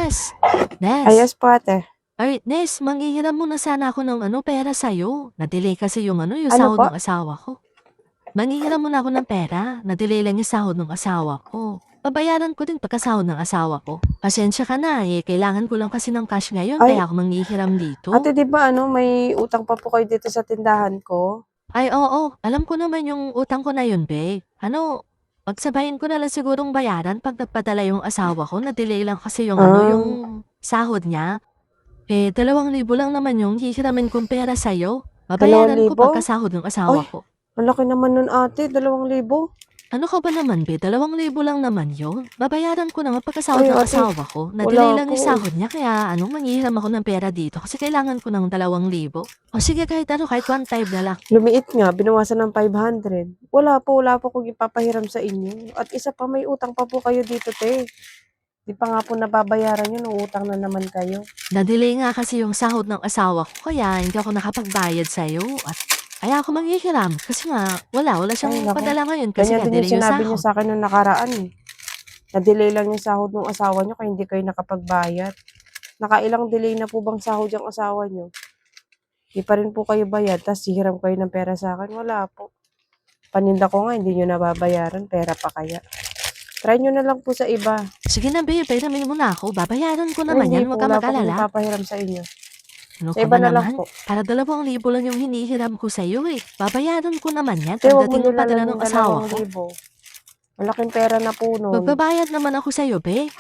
Nes, Ayos Nes. po ate. Ay, Nes, manghihiram muna sana ako ng pera sa'yo. Na-delay kasi yung yung Ano sahod po? ng asawa ko. Manghihiram muna ako ng pera. Na-delay lang yung sahod ng asawa ko. Babayaran ko din pagkasahod ng asawa ko. Pasensya ka na kailangan ko lang kasi ng cash ngayon Ay, kaya ako manghihiram ate dito. di ba may utang pa po kayo dito sa tindahan ko? Ay, oo, alam ko naman yung utang ko na yun, be. Pagsabayin ko na lang sigurong bayaran pag nagpadala yung asawa ko. Na-delay lang kasi yung yung Ah, sahod niya. 2,000 lang naman yung hihiramin kong pera sa'yo. dalawang Babayaran ko libo? pagkasahod ng asawa Ay, ko. malaki naman nun ate, 2,000. Ano ka ba naman, be? 2,000 lang naman yun. Babayaran ko na nga pagkasahod Ay ng ate, asawa ko. Na-delay wala lang yung po. sahod niya kaya manghihiram ako ng pera dito kasi kailangan ko ng 2,000. O sige, kahit 1,500 na lang. Lumiit nga, binawasan ng 500. Wala po kung ipapahiram sa inyo. At isa pa, may utang pa po kayo dito, te. Di pa nga po nababayaran yun, utang na naman kayo. Na-delay nga kasi yung sahod ng asawa ko kaya hindi ako nakapagbayad sa'yo at kaya ako manghihiram kasi nga wala Ay, siyang nako. padala ngayon kasi Ganyan nga din yung delay yung sinabi niyo sahod. sa akin nung nakaraan eh. Na-delay lang yung sahod ng asawa niyo kaya hindi kayo nakapagbayad. Nakailang delay na po bang sahod yung asawa niyo? Di pa rin po kayo bayad, tas hihiram kayo ng pera sa akin. Wala po. Paninda ko nga, hindi niyo nababayaran. Pera pa kaya. Try niyo na lang po sa iba. Sige na, babe, pahiramin mo na ako. Babayaran ko Ay, naman hindi yan, po. huwag kang Wala po kung mag-alala. ipapahiram sa inyo. Ano Sa ka iba ba na lang naman? po. Para 2,000 lang yung hinihiram ko sa'yo eh. Babayaran ko naman yan Kaya huwag mo pagdating ng padala nilalang ng yung asawa ko. 2,000. Malaking pera na po nun. Magbabayad naman ako sa'yo, be.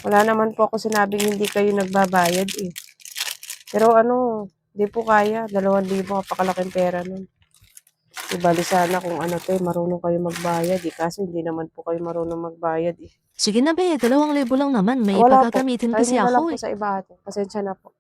Wala naman po ako sinabing hindi kayo nagbabayad eh. Pero di po kaya. 2,000, kapakalaking pera nun. Ibali sana kung marunong kayo magbayad eh. Kaso hindi naman po kayo marunong magbayad eh. Sige na, be, 2,000 lang naman. May Wala po. pagkakamitin Try kasi nyo na lang ako po eh. sa iba ate. Pasensya na po.